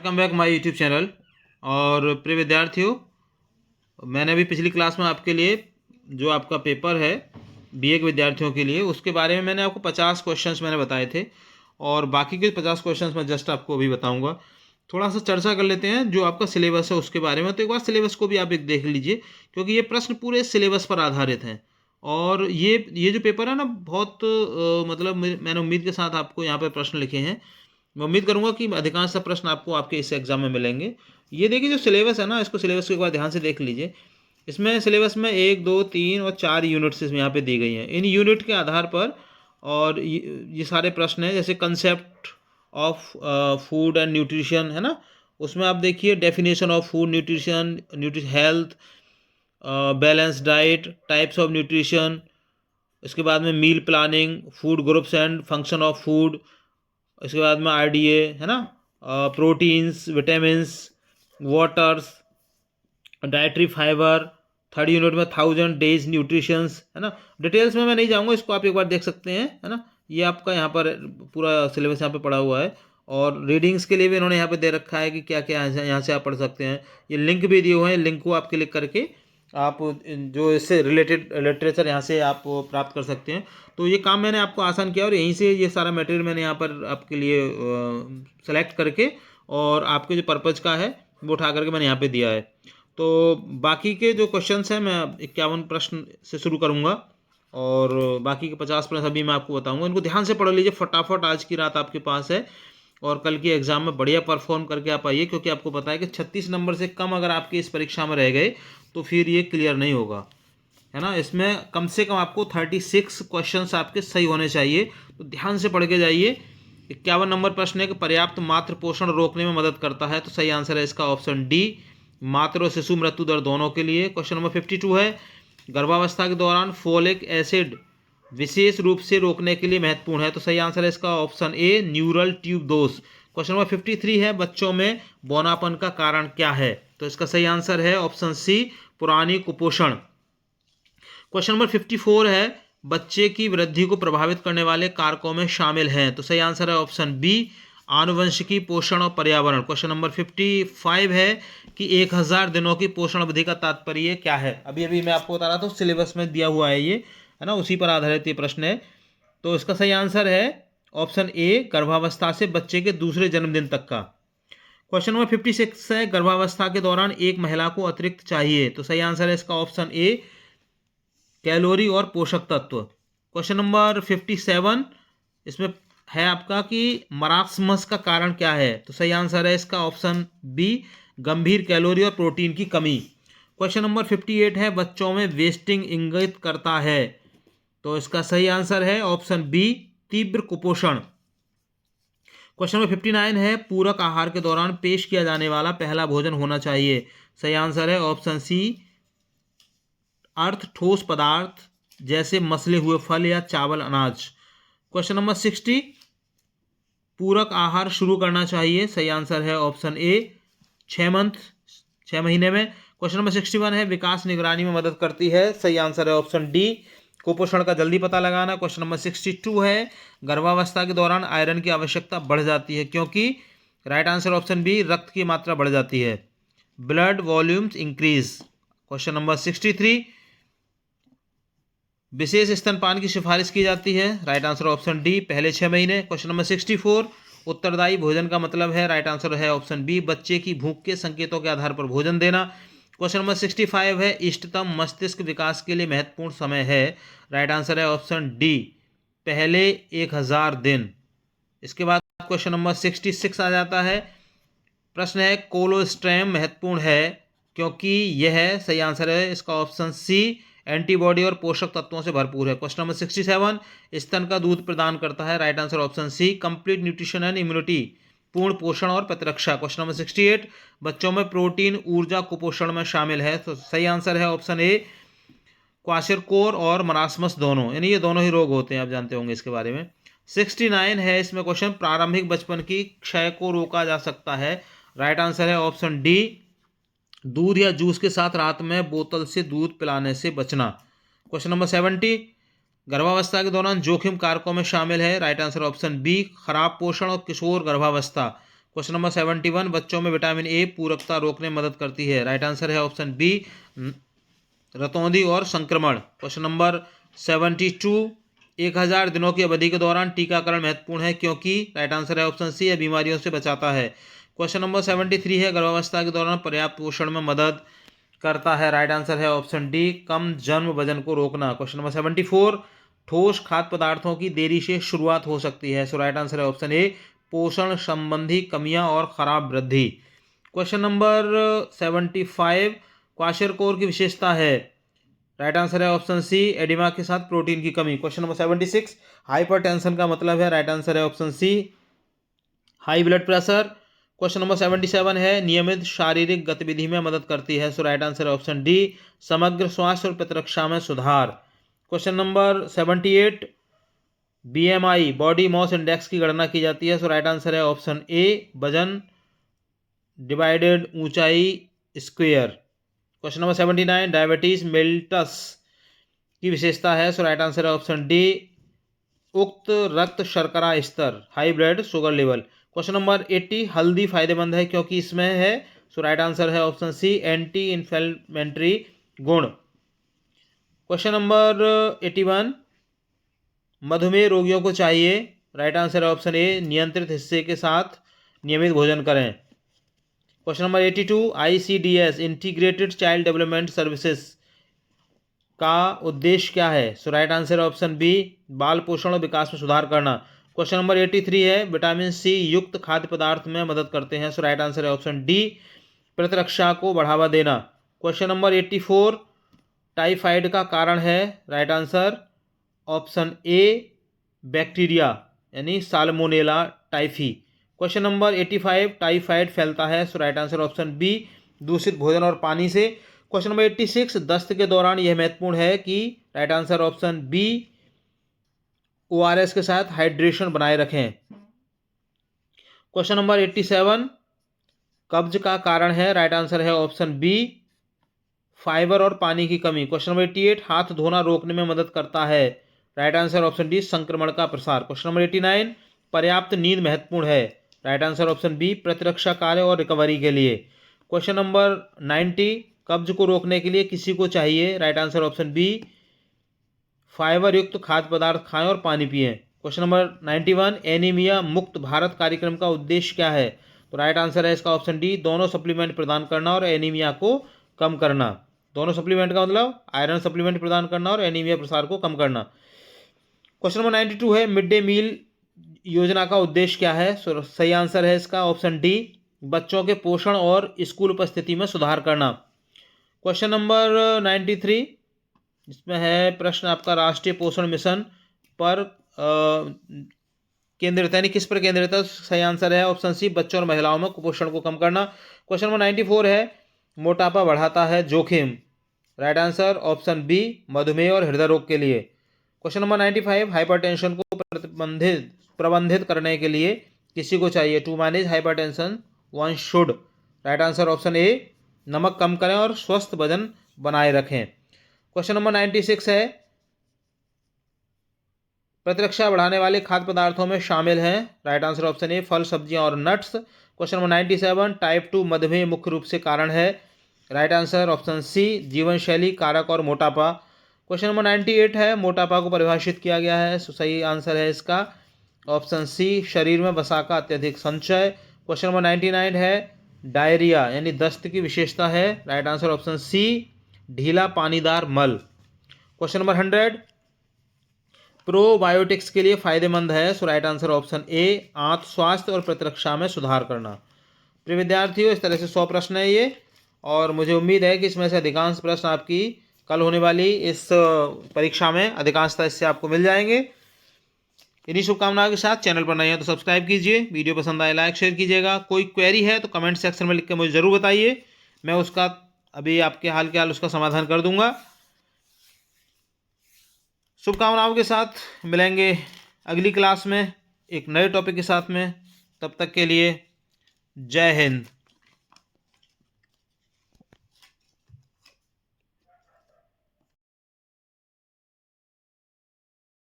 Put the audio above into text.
Welcome back my YouTube channel. और प्रिय विद्यार्थियों, मैंने अभी पिछली क्लास में आपके लिए जो आपका पेपर है बीए के विद्यार्थियों के लिए, उसके बारे में मैंने आपको 50 क्वेश्चंस मैंने बताए थे और बाकी के 50 क्वेश्चंस मैं जस्ट आपको अभी बताऊंगा। थोड़ा सा चर्चा कर लेते हैं जो आपका सिलेबस है उसके बारे में। तो एक बार सिलेबस को भी आप एक देख लीजिए, क्योंकि ये प्रश्न पूरे सिलेबस पर आधारित हैं। और ये जो पेपर है ना, बहुत मतलब मैंने उम्मीद के साथ आपको यहाँ पर प्रश्न लिखे हैं। मैं उम्मीद करूंगा कि अधिकांश सब प्रश्न आपको आपके इस एग्जाम में मिलेंगे। ये देखिए जो सिलेबस है ना, इसको सिलेबस को एक बार ध्यान से देख लीजिए। इसमें सिलेबस में 1, 2, 3 और 4 यूनिट्स इसमें यहाँ पे दी गई हैं। इन यूनिट के आधार पर और ये सारे प्रश्न हैं, जैसे concept of food and nutrition है ना, उसमें आप देखिए definition of food, nutrition, health, balance diet, types of nutrition, इसके बाद में meal planning, food groups and function of food, इसके बाद में आरडीए है ना, proteins, vitamins, waters, dietary fibre. Third unit में 1000 डेज न्यूट्रिशंस है ना। डिटेल्स में मैं नहीं जाऊंगा, इसको आप एक बार देख सकते हैं है ना। ये आपका यहाँ पर पूरा सिलेबस यहाँ पे पड़ा हुआ है और रीडिंग्स के लिए भी इन्होंने यहाँ पे दे रखा है कि क्या क्या यहाँ से आप पढ़ सकते हैं। ये लिंक भी दिए हुए हैं, लिंक को आप क्लिक करके आप जो इससे रिलेटेड लिटरेचर यहाँ से आप प्राप्त कर सकते हैं। तो ये काम मैंने आपको आसान किया और यहीं से ये सारा मटेरियल मैंने यहाँ पर आपके लिए सेलेक्ट करके और आपके जो पर्पज़ का है वो उठा करके मैंने यहाँ पे दिया है। तो बाकी के जो क्वेश्चंस हैं मैं 51 प्रश्न से शुरू करूँगा और बाकी के 50 प्रश्न अभी मैं आपको बताऊँगा। इनको ध्यान से पढ़ लीजिए, फटाफट आज की रात आपके पास है और कल की एग्ज़ाम में बढ़िया परफॉर्म करके आप आइए, क्योंकि आपको पता है कि 36 नंबर से कम अगर आपकी इस परीक्षा में रह गए तो फिर ये क्लियर नहीं होगा, है ना। इसमें कम से कम आपको 36 क्वेश्चंस आपके सही होने चाहिए, तो ध्यान से पढ़ के जाइए। 51 नंबर प्रश्न है कि पर्याप्त मातृ पोषण रोकने में मदद करता है, तो सही आंसर है इसका ऑप्शन डी, मातृ और शिशु मृत्यु दर दोनों के लिए। क्वेश्चन नंबर 52 है गर्भावस्था के दौरान फोलिक एसिड विशेष रूप से रोकने के लिए महत्वपूर्ण है, तो सही आंसर है इसका ऑप्शन ए, न्यूरल ट्यूब दोष। क्वेश्चन नंबर 53 है बच्चों में बौनापन का कारण क्या है, तो इसका सही आंसर है ऑप्शन सी, पुरानी कुपोषण। क्वेश्चन नंबर 54 है बच्चे की वृद्धि को प्रभावित करने वाले कारकों में शामिल हैं, तो सही आंसर है ऑप्शन बी, आनुवंशिकी, पोषण और पर्यावरण। क्वेश्चन नंबर 55 है कि 1000 दिनों की पोषण अवधि का तात्पर्य क्या है। अभी अभी मैं आपको बता रहा था सिलेबस में दिया हुआ है ये, है ना, उसी पर आधारित ये प्रश्न है। तो इसका सही आंसर है ऑप्शन ए, गर्भावस्था से बच्चे के दूसरे जन्मदिन तक का। क्वेश्चन नंबर 56 है गर्भावस्था के दौरान एक महिला को अतिरिक्त चाहिए, तो सही आंसर है इसका ऑप्शन ए, कैलोरी और पोषक तत्व। क्वेश्चन नंबर 57 इसमें है आपका कि मरास्मस का कारण क्या है, तो सही आंसर है इसका ऑप्शन बी, गंभीर कैलोरी और प्रोटीन की कमी। क्वेश्चन नंबर 58 है बच्चों में वेस्टिंग इंगित करता है, तो इसका सही आंसर है ऑप्शन बी, तीव्र कुपोषण। क्वेश्चन नंबर 59 है पूरक आहार के दौरान पेश किया जाने वाला पहला भोजन होना चाहिए, सही आंसर है ऑप्शन सी, अर्थ ठोस पदार्थ जैसे मसले हुए फल या चावल, अनाज। क्वेश्चन नंबर 60 पूरक आहार शुरू करना चाहिए, सही आंसर है ऑप्शन ए, 6 महीने में। क्वेश्चन नंबर 61 है विकास निगरानी में मदद करती है, सही आंसर है ऑप्शन डी, कुपोषण का जल्दी पता लगाना। क्वेश्चन नंबर 62 है गर्भावस्था के दौरान आयरन की आवश्यकता बढ़ जाती है क्योंकि, राइट आंसर ऑप्शन बी, रक्त की मात्रा बढ़ जाती है, blood volumes increase. Question number 63 विशेष स्तनपान की सिफारिश की जाती है, राइट आंसर ऑप्शन डी, पहले 6 महीने। क्वेश्चन नंबर 64 उत्तरदायी भोजन का मतलब है, राइट आंसर है ऑप्शन बी, बच्चे की भूख के संकेतों के आधार पर भोजन देना। क्वेश्चन नंबर 65 है इष्टतम मस्तिष्क विकास के लिए महत्वपूर्ण समय है, राइट आंसर है ऑप्शन डी, पहले 1000 दिन। इसके बाद क्वेश्चन नंबर 66 आ जाता है, प्रश्न है कोलोस्ट्रम महत्वपूर्ण है क्योंकि यह, सही आंसर है इसका ऑप्शन सी, एंटीबॉडी और पोषक तत्वों से भरपूर है। क्वेश्चन नंबर 67 स्तन का दूध प्रदान करता है, right answer option C, complete nutrition and immunity, पूर्ण पोषण और प्रतिरक्षा। क्वेश्चन नंबर 68 बच्चों में प्रोटीन ऊर्जा कुपोषण में शामिल है, तो सही आंसर है ऑप्शन ए, क्वाशरकोर और मरास्मस दोनों, यानी ये दोनों ही रोग होते हैं, आप जानते होंगे इसके बारे में। 69 है इसमें क्वेश्चन प्रारंभिक बचपन की क्षय को रोका जा सकता है, राइट आंसर है ऑप्शन डी, दूध या जूस के साथ रात में बोतल से दूध पिलाने से बचना। क्वेश्चन नंबर 70 गर्भावस्था के दौरान जोखिम कारकों में शामिल है, राइट आंसर ऑप्शन बी, खराब पोषण और किशोर गर्भावस्था। क्वेश्चन नंबर 71, बच्चों में विटामिन ए पूरकता रोकने में मदद करती है। राइट आंसर है ऑप्शन बी, रतौंधी और संक्रमण। क्वेश्चन नंबर 72, 1000 दिनों की अवधि के दौरान टीकाकरण महत्वपूर्ण है क्योंकि। राइट आंसर है ऑप्शन सी, यह बीमारियों से बचाता है। क्वेश्चन नंबर 73 है, गर्भावस्था के दौरान पर्याप्त पोषण में मदद करता है। राइट आंसर है ऑप्शन डी, कम जन्म वजन को रोकना। क्वेश्चन नंबर 74, ठोस खाद्य पदार्थों की देरी से शुरुआत हो सकती है। सो राइट आंसर है ऑप्शन ए, पोषण संबंधी कमियां और खराब वृद्धि। क्वेश्चन नंबर 75, क्वाशरकोर की विशेषता है। राइट आंसर है ऑप्शन सी, एडिमा के साथ प्रोटीन की कमी। क्वेश्चन नंबर 76, हाइपरटेंशन का मतलब है। राइट आंसर है option C, high blood pressure. Question number 77 है, नियमित शारीरिक गतिविधि में मदद करती है। सो राइट आंसर है ऑप्शन डी, समग्र स्वास्थ्य और प्रतिरक्षा में सुधार। Question number 78, BMI body mass index की गणना की जाती है। सो राइट आंसर है ऑप्शन ए, वजन डिवाइडेड ऊंचाई square. Question number 79, diabetes mellitus की विशेषता है। सो राइट आंसर है ऑप्शन डी, उक्त रक्त शर्करा स्तर, high blood sugar level. Question number 80, हल्दी फायदेमंद है क्योंकि इसमें है। सो राइट आंसर है ऑप्शन सी, एंटी इन्फ्लेमेटरी गुण। क्वेश्चन नंबर 81, मधुमेह रोगियों को चाहिए। राइट आंसर है ऑप्शन ए, नियंत्रित हिस्से के साथ नियमित भोजन करें। Question number 82, ICDS integrated child development services का उद्देश्य क्या है। सो राइट आंसर है ऑप्शन बी, बाल पोषण और विकास में सुधार करना। क्वेश्चन नंबर 83 है, विटामिन सी युक्त खाद्य पदार्थ में मदद करते हैं। सो राइट आंसर है ऑप्शन डी, प्रतिरक्षा को बढ़ावा देना। क्वेश्चन नंबर 84, टाइफाइड का कारण है। Right answer option A, bacteria यानी Salmonella typhi. Question number 85, typhoid फैलता है। So right answer option B, दूषित भोजन और पानी से। क्वेश्चन नंबर 86, दस्त के दौरान यह महत्वपूर्ण है कि। Right answer option B, ORS के साथ हाइड्रेशन बनाए रखें। क्वेश्चन नंबर 87, कब्ज का कारण है। राइट आंसर है ऑप्शन बी, फाइबर और पानी की कमी। क्वेश्चन नंबर 88, हाथ धोना रोकने में मदद करता है। राइट आंसर ऑप्शन डी, संक्रमण का प्रसार। क्वेश्चन नंबर 89, पर्याप्त नींद महत्वपूर्ण है। राइट आंसर ऑप्शन बी, प्रतिरक्षा कार्य और रिकवरी के लिए। क्वेश्चन नंबर 90, कब्ज को रोकने के लिए किसी को चाहिए। Right answer option B, fibre युक्त खाद्य पदार्थ खाएं और पानी पिएं। क्वेश्चन नंबर 91, एनीमिया मुक्त भारत कार्यक्रम का उद्देश्य क्या है। तो राइट आंसर है इसका ऑप्शन डी, दोनों सप्लीमेंट प्रदान करना और एनीमिया को कम करना। दोनों सप्लीमेंट का मतलब आयरन सप्लीमेंट प्रदान करना और एनीमिया प्रसार को कम करना। क्वेश्चन नंबर 92 है, मिड डे मील योजना का उद्देश्य क्या है। सही आंसर है इसका ऑप्शन डी, बच्चों के पोषण और स्कूल उपस्थिति में सुधार करना। क्वेश्चन नंबर 93, इसमें है प्रश्न आपका, राष्ट्रीय पोषण मिशन पर केंद्रित यानी किस पर केंद्रित है। सही आंसर है ऑप्शन सी, बच्चों और महिलाओं में कुपोषण को कम करना। क्वेश्चन नंबर 94 है, मोटापा बढ़ाता है जोखिम। राइट आंसर ऑप्शन बी, मधुमेह और हृदय रोग के लिए। क्वेश्चन नंबर 95, हाइपरटेंशन को प्रबंधित करने के लिए किसी को चाहिए। To manage hypertension one should. Right answer option A, नमक कम करें और स्वस्थ वजन बनाए रखें। क्वेश्चन नंबर 96 है, प्रतिरक्षा बढ़ाने वाले खाद्य पदार्थों में शामिल हैं। राइट आंसर ऑप्शन ए, फल सब्जियां और नट्स। क्वेश्चन नंबर 97, टाइप 2 मधुमेह मुख्य रूप से कारण है। राइट आंसर ऑप्शन सी, जीवन शैली कारक और मोटापा। क्वेश्चन नंबर 98 है, मोटापा को परिभाषित किया गया है। सही आंसर है इसका ऑप्शन सी, शरीर में वसा का अत्यधिक संचय। क्वेश्चन नंबर 99 है, डायरिया यानी दस्त की विशेषता है। राइट आंसर ऑप्शन सी, ढीला पानीदार मल। क्वेश्चन नंबर 100, प्रोबायोटिक्स के लिए फायदेमंद है। सो राइट आंसर ऑप्शन ए, आंत स्वास्थ्य और प्रतिरक्षा में सुधार करना। प्रिय विद्यार्थियों, इस तरह से 100 प्रश्न है ये, और मुझे उम्मीद है कि इसमें से अधिकांश प्रश्न आपकी कल होने वाली इस परीक्षा में अधिकांशतः इससे आपको मिल जाएंगे। इन्हीं शुभकामनाओं के साथ चैनल पर नए हैं तो सब्सक्राइब कीजिए, वीडियो पसंद आए लाइक शेयर कीजिएगा। कोई क्वेरी है तो कमेंट सेक्शन में लिख के मुझे ज़रूर बताइए, मैं उसका अभी आपके हाल के हाल उसका समाधान कर दूंगा। शुभकामनाओं के साथ मिलेंगे अगली क्लास में एक नए टॉपिक के साथ में। तब तक के लिए जय हिंद।